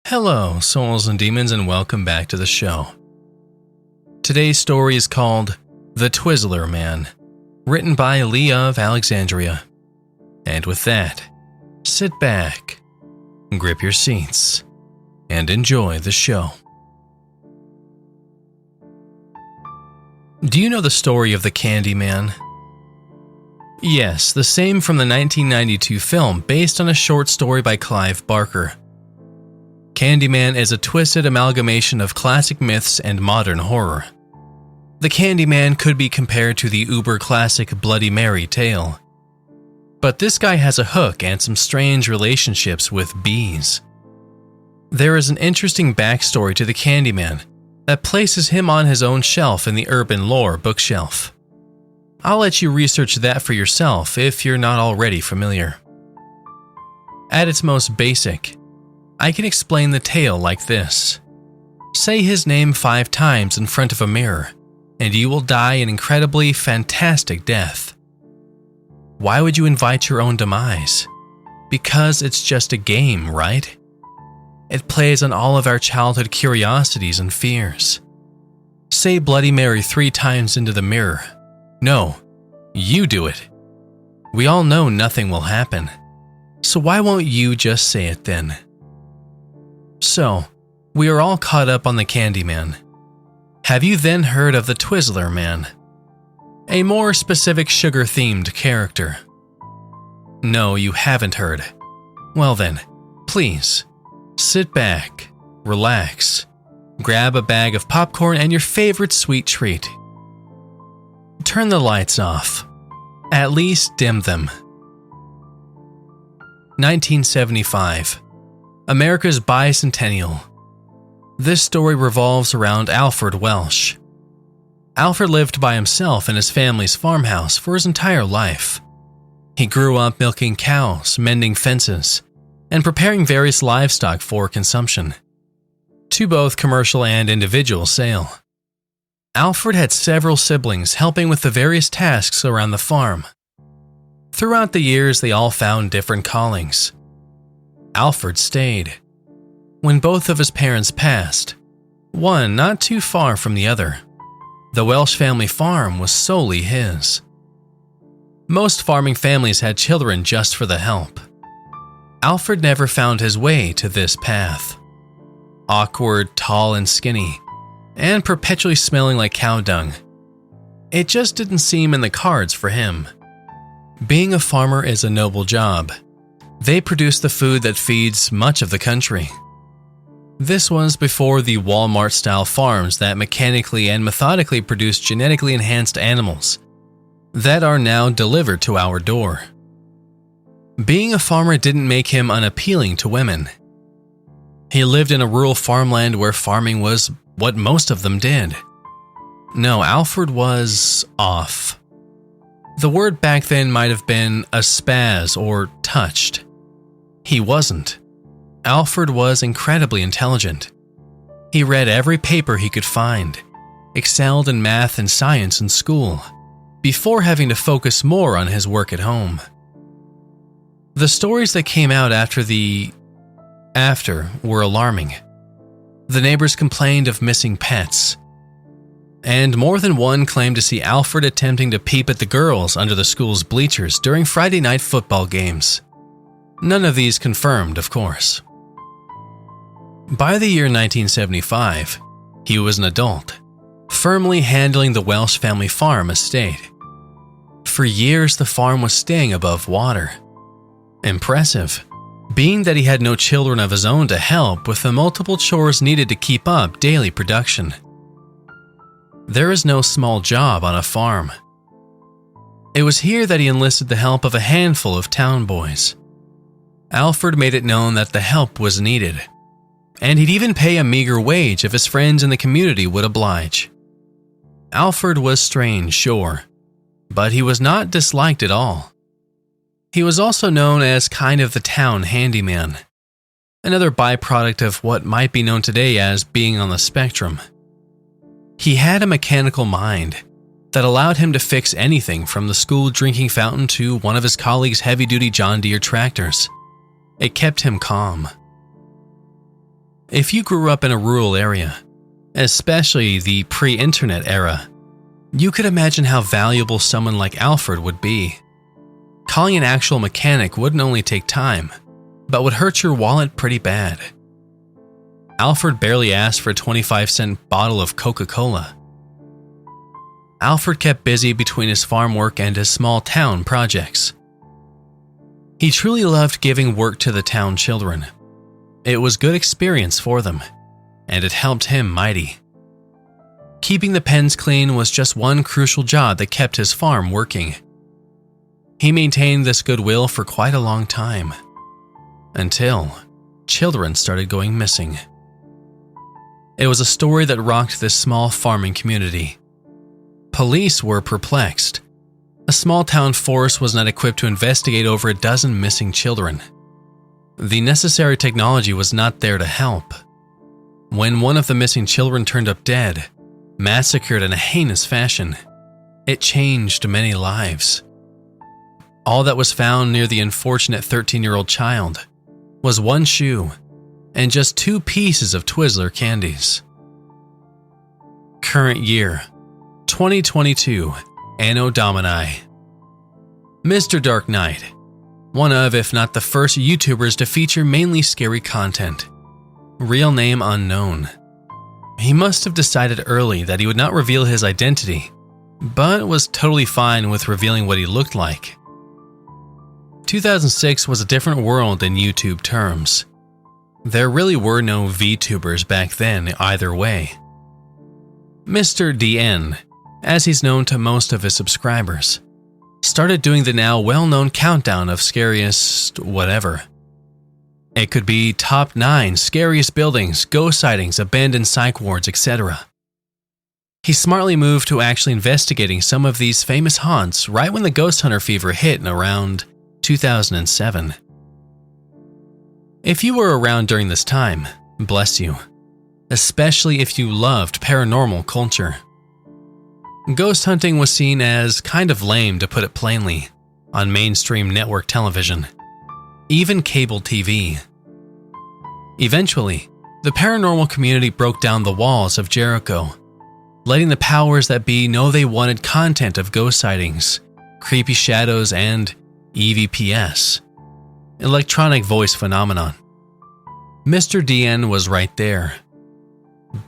Hello, souls and demons, and welcome back to the show. Today's story is called The Twizzler Man, written by Lee of Alexandria. And with that, sit back, grip your seats, and enjoy the show. Do you know the story of the Candy Man? Yes, the same from the 1992 film based on a short story by Clive Barker. Candyman is a twisted amalgamation of classic myths and modern horror. The Candyman could be compared to the uber-classic Bloody Mary tale. But this guy has a hook and some strange relationships with bees. There is an interesting backstory to the Candyman that places him on his own shelf in the urban lore bookshelf. I'll let you research that for yourself if you're not already familiar. At its most basic, I can explain the tale like this. Say his name 5 times in front of a mirror, and you will die an incredibly fantastic death. Why would you invite your own demise? Because it's just a game, right? It plays on all of our childhood curiosities and fears. Say Bloody Mary 3 times into the mirror. No, you do it. We all know nothing will happen. So why won't you just say it then? So, we are all caught up on the Candyman. Have you then heard of the Twizzler Man? A more specific sugar-themed character. No, you haven't heard. Well then, please, sit back, relax, grab a bag of popcorn and your favorite sweet treat. Turn the lights off. At least dim them. 1975. America's bicentennial. This story revolves around Alfred Welsh. Alfred lived by himself in his family's farmhouse for his entire life. He grew up milking cows, mending fences, and preparing various livestock for consumption, to both commercial and individual sale. Alfred had several siblings helping with the various tasks around the farm. Throughout the years, they all found different callings. Alfred stayed. When both of his parents passed, one not too far from the other, the Welsh family farm was solely his. Most farming families had children just for the help. Alfred never found his way to this path. Awkward, tall, and skinny, and perpetually smelling like cow dung. It just didn't seem in the cards for him. Being a farmer is a noble job. They produce the food that feeds much of the country. This was before the Walmart-style farms that mechanically and methodically produce genetically enhanced animals that are now delivered to our door. Being a farmer didn't make him unappealing to women. He lived in a rural farmland where farming was what most of them did. No, Alfred was off. The word back then might have been a spaz or touched. He wasn't. Alfred was incredibly intelligent. He read every paper he could find, excelled in math and science in school, before having to focus more on his work at home. The stories that came out after were alarming. The neighbors complained of missing pets, and more than one claimed to see Alfred attempting to peep at the girls under the school's bleachers during Friday night football games. None of these confirmed, of course. By the year 1975, he was an adult, firmly handling the Welsh family farm estate. For years, the farm was staying above water. Impressive, being that he had no children of his own to help with the multiple chores needed to keep up daily production. There is no small job on a farm. It was here that he enlisted the help of a handful of town boys. Alfred made it known that the help was needed, and he'd even pay a meager wage if his friends in the community would oblige. Alfred was strange, sure, but he was not disliked at all. He was also known as kind of the town handyman, another byproduct of what might be known today as being on the spectrum. He had a mechanical mind that allowed him to fix anything from the school drinking fountain to one of his colleagues' heavy-duty John Deere tractors. It kept him calm. If you grew up in a rural area, especially the pre-internet era, you could imagine how valuable someone like Alfred would be. Calling an actual mechanic wouldn't only take time, but would hurt your wallet pretty bad. Alfred barely asked for a 25-cent bottle of Coca-Cola. Alfred kept busy between his farm work and his small town projects. He truly loved giving work to the town children. It was good experience for them, and it helped him mighty. Keeping the pens clean was just one crucial job that kept his farm working. He maintained this goodwill for quite a long time, until children started going missing. It was a story that rocked this small farming community. Police were perplexed. A small town force was not equipped to investigate over a dozen missing children. The necessary technology was not there to help. When one of the missing children turned up dead, massacred in a heinous fashion, it changed many lives. All that was found near the unfortunate 13-year-old child was one shoe and just 2 pieces of Twizzler candies. Current year, 2022, Anno Domini. Mr. Dark Knight, one of, if not the first YouTubers to feature mainly scary content. Real name unknown. He must have decided early that he would not reveal his identity, but was totally fine with revealing what he looked like. 2006 was a different world in YouTube terms. There really were no VTubers back then either way. Mr. DN, as he's known to most of his subscribers, started doing the now well-known countdown of scariest whatever. It could be top 9 scariest buildings, ghost sightings, abandoned psych wards, etc. He smartly moved to actually investigating some of these famous haunts right when the ghost hunter fever hit in around 2007. If you were around during this time, bless you, especially if you loved paranormal culture. Ghost hunting was seen as kind of lame, to put it plainly, on mainstream network television, even cable TV. Eventually, the paranormal community broke down the walls of Jericho, letting the powers that be know they wanted content of ghost sightings, creepy shadows, and EVPs, electronic voice phenomenon. Mr. DN was right there,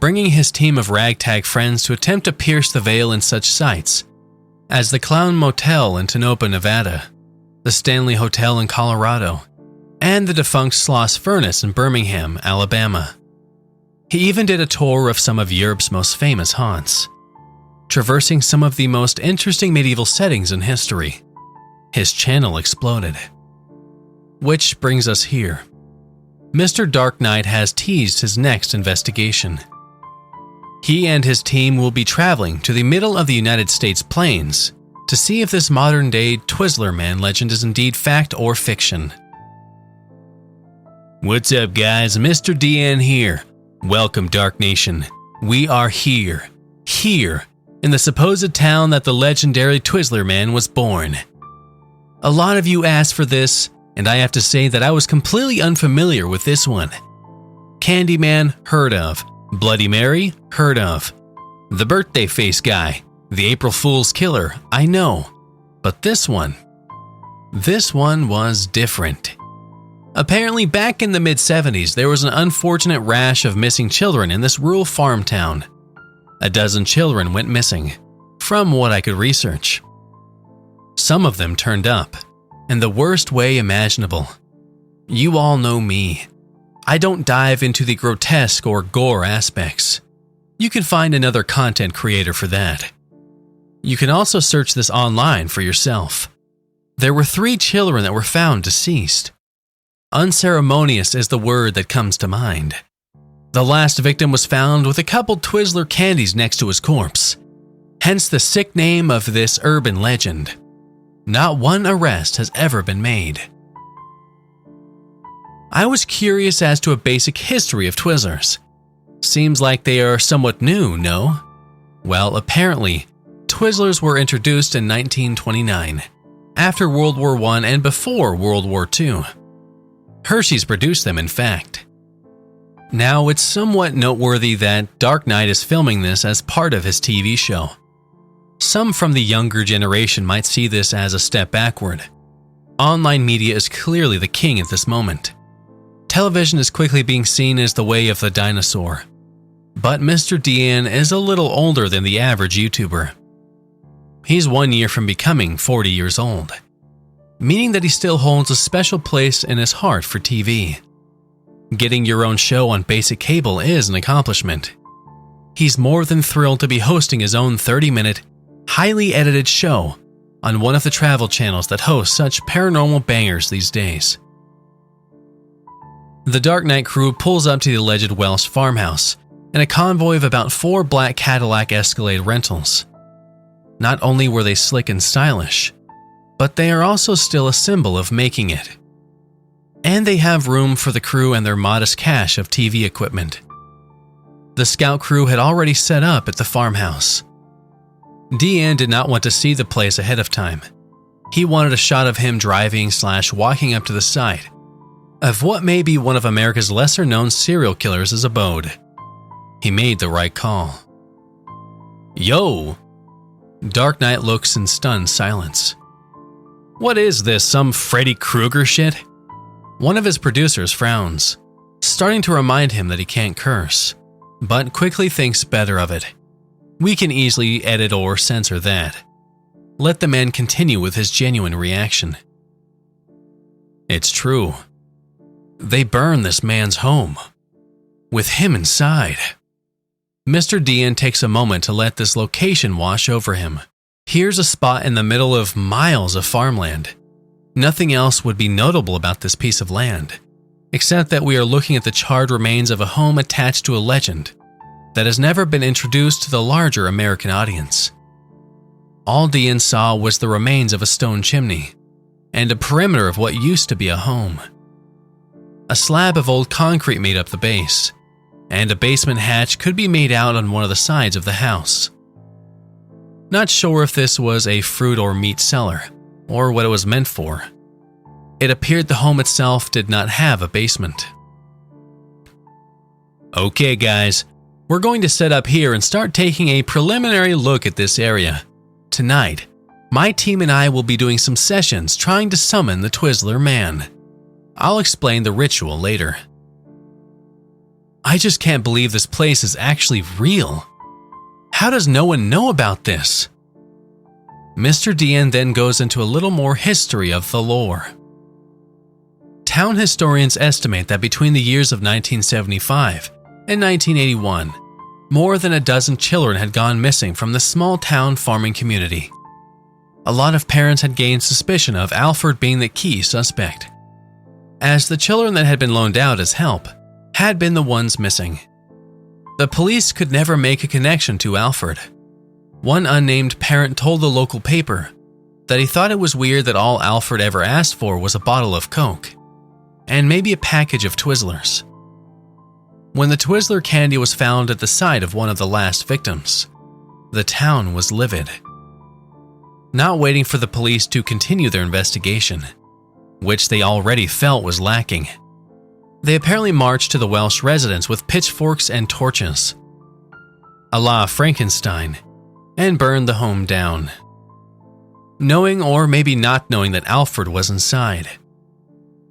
bringing his team of ragtag friends to attempt to pierce the veil in such sites as the Clown Motel in Tonopah, Nevada, the Stanley Hotel in Colorado, and the defunct Sloss Furnace in Birmingham, Alabama. He even did a tour of some of Europe's most famous haunts, traversing some of the most interesting medieval settings in history. His channel exploded. Which brings us here. Mr. Dark Knight has teased his next investigation. He and his team will be traveling to the middle of the United States plains to see if this modern-day Twizzler Man legend is indeed fact or fiction. What's up, guys? Mr. DN here. Welcome, Dark Nation. We are here in the supposed town that the legendary Twizzler Man was born. A lot of you asked for this, and I have to say that I was completely unfamiliar with this one. Candyman, heard of. Bloody Mary, heard of. The birthday face guy, the April Fool's killer, I know. But this one was different. Apparently back in the mid-70s, there was an unfortunate rash of missing children in this rural farm town. A dozen children went missing, from what I could research. Some of them turned up, in the worst way imaginable. You all know me. I don't dive into the grotesque or gore aspects. You can find another content creator for that. You can also search this online for yourself. There were 3 children that were found deceased. Unceremonious is the word that comes to mind. The last victim was found with a couple Twizzler candies next to his corpse, hence the sick name of this urban legend. Not one arrest has ever been made. I was curious as to a basic history of Twizzlers. Seems like they are somewhat new, no? Well, apparently, Twizzlers were introduced in 1929, after World War I and before World War II. Hershey's produced them, in fact. Now, it's somewhat noteworthy that Dark Knight is filming this as part of his TV show. Some from the younger generation might see this as a step backward. Online media is clearly the king at this moment. Television is quickly being seen as the way of the dinosaur. But Mr. Dean is a little older than the average YouTuber. He's 1 year from becoming 40 years old, meaning that he still holds a special place in his heart for TV. Getting your own show on basic cable is an accomplishment. He's more than thrilled to be hosting his own 30-minute, highly edited show on one of the travel channels that hosts such paranormal bangers these days. The Dark Knight crew pulls up to the alleged Welsh farmhouse in a convoy of about 4 black Cadillac Escalade rentals. Not only were they slick and stylish, but they are also still a symbol of making it. And they have room for the crew and their modest cache of TV equipment. The scout crew had already set up at the farmhouse. Dean did not want to see the place ahead of time. He wanted a shot of him driving/walking up to the site of what may be one of America's lesser-known serial killers' abode. He made the right call. Yo! Dark Knight looks in stunned silence. What is this, some Freddy Krueger shit? One of his producers frowns, starting to remind him that he can't curse, but quickly thinks better of it. We can easily edit or censor that. Let the man continue with his genuine reaction. It's true. They burned this man's home, with him inside. Mr. Dean takes a moment to let this location wash over him. Here's a spot in the middle of miles of farmland. Nothing else would be notable about this piece of land, except that we are looking at the charred remains of a home attached to a legend that has never been introduced to the larger American audience. All Dean saw was the remains of a stone chimney and a perimeter of what used to be a home. A slab of old concrete made up the base, and a basement hatch could be made out on one of the sides of the house. Not sure if this was a fruit or meat cellar, or what it was meant for. It appeared the home itself did not have a basement. Okay guys, we're going to set up here and start taking a preliminary look at this area. Tonight, my team and I will be doing some sessions trying to summon the Twizzler man. I'll explain the ritual later. I just can't believe this place is actually real. How does no one know about this? Mr. Dean then goes into a little more history of the lore. Town historians estimate that between the years of 1975 and 1981, more than a dozen children had gone missing from the small town farming community. A lot of parents had gained suspicion of Alfred being the key suspect, as the children that had been loaned out as help had been the ones missing. The police could never make a connection to Alfred. One unnamed parent told the local paper that he thought it was weird that all Alfred ever asked for was a bottle of Coke and maybe a package of Twizzlers. When the Twizzler candy was found at the site of one of the last victims, the town was livid. Not waiting for the police to continue their investigation, which they already felt was lacking, they apparently marched to the Welsh residence with pitchforks and torches, a la Frankenstein, and burned the home down. Knowing or maybe not knowing that Alfred was inside.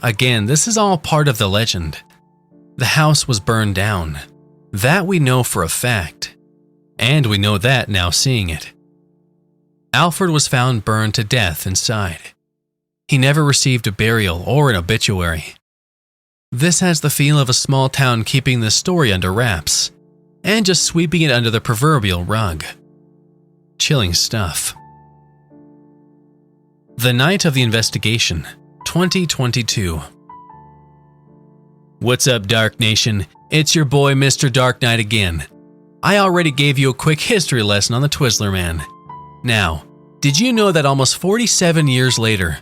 Again, this is all part of the legend. The house was burned down. That we know for a fact. And we know that now seeing it. Alfred was found burned to death inside. He never received a burial or an obituary. This has the feel of a small town keeping this story under wraps and just sweeping it under the proverbial rug. Chilling stuff. The night of the investigation, 2022. What's up, Dark Nation? It's your boy, Mr. Dark Knight again. I already gave you a quick history lesson on the Twizzler man. Now, did you know that almost 47 years later,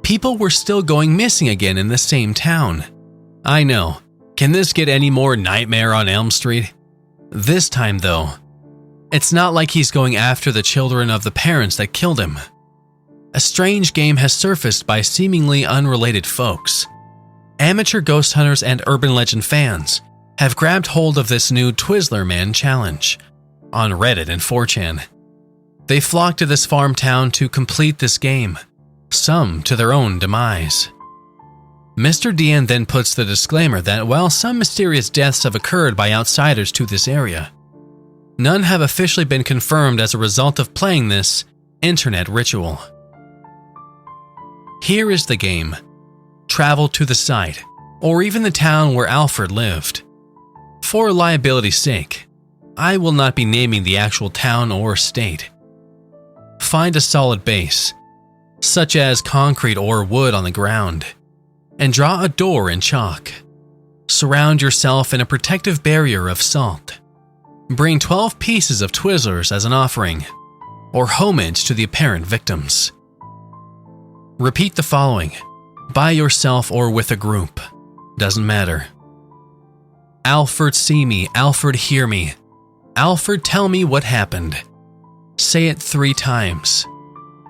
people were still going missing again in the same town? I know. Can this get any more Nightmare on Elm Street? This time, though, it's not like he's going after the children of the parents that killed him. A strange game has surfaced by seemingly unrelated folks. Amateur ghost hunters and urban legend fans have grabbed hold of this new Twizzler Man challenge on Reddit and 4chan. They flock to this farm town to complete this game, some to their own demise. Mr. DN then puts the disclaimer that while some mysterious deaths have occurred by outsiders to this area, none have officially been confirmed as a result of playing this internet ritual. Here is the game. Travel to the site, or even the town where Alfred lived. For liability's sake, I will not be naming the actual town or state. Find a solid base, such as concrete or wood on the ground, and draw a door in chalk. Surround yourself in a protective barrier of salt. Bring 12 pieces of Twizzlers as an offering, or homage to the apparent victims. Repeat the following, by yourself or with a group, doesn't matter. Alfred, see me. Alfred, hear me. Alfred, tell me what happened. Say it 3 times.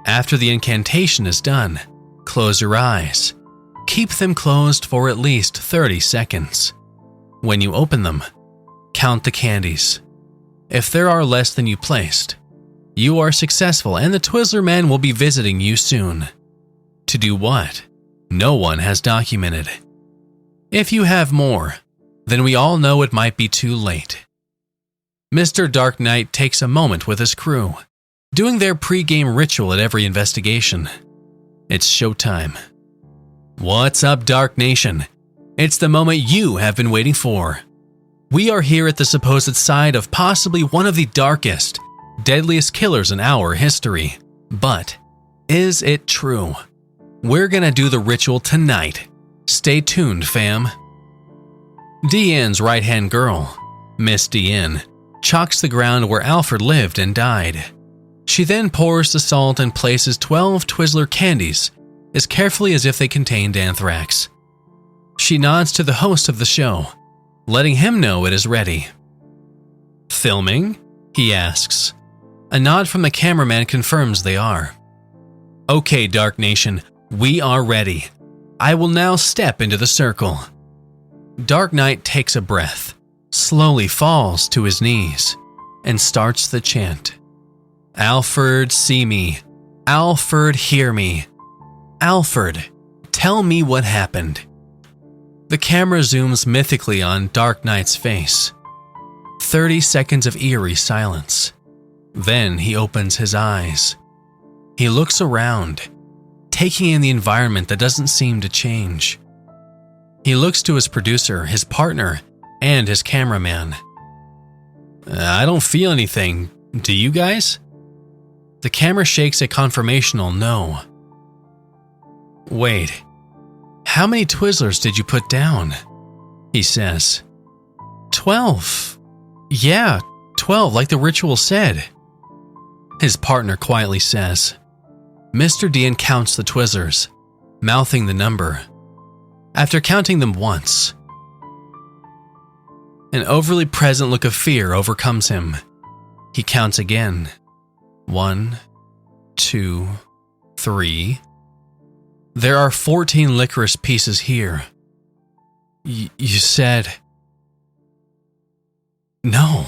After the incantation is done, close your eyes. Keep them closed for at least 30 seconds. When you open them, count the candies. If there are less than you placed, you are successful and the Twizzler Man will be visiting you soon. To do what? No one has documented. If you have more, then we all know it might be too late. Mr. Dark Knight takes a moment with his crew, doing their pre-game ritual at every investigation. It's showtime. What's up, Dark Nation? It's the moment you have been waiting for. We are here at the supposed site of possibly one of the darkest, deadliest killers in our history. But is it true? We're gonna do the ritual tonight. Stay tuned, fam. DN's right-hand girl, Miss DN, chalks the ground where Alfred lived and died. She then pours the salt and places 12 Twizzler candies as carefully as if they contained anthrax. She nods to the host of the show, letting him know it is ready. Filming? He asks. A nod from the cameraman confirms they are. Okay, Dark Nation, we are ready. I will now step into the circle. Dark Knight takes a breath, slowly falls to his knees, and starts the chant. Alfred, see me. Alfred, hear me. Alfred, tell me what happened. The camera zooms mythically on Dark Knight's face. 30 seconds of eerie silence. Then he opens his eyes. He looks around, taking in the environment that doesn't seem to change. He looks to his producer, his partner, and his cameraman. I don't feel anything. Do you guys? The camera shakes a confirmational no. Wait, how many Twizzlers did you put down? He says. 12. Yeah, 12, like the ritual said. His partner quietly says. Mr. DN counts the Twizzlers, mouthing the number. After counting them once, an overly present look of fear overcomes him. He counts again. 1, 2, 3. There are 14 licorice pieces here. You said... No.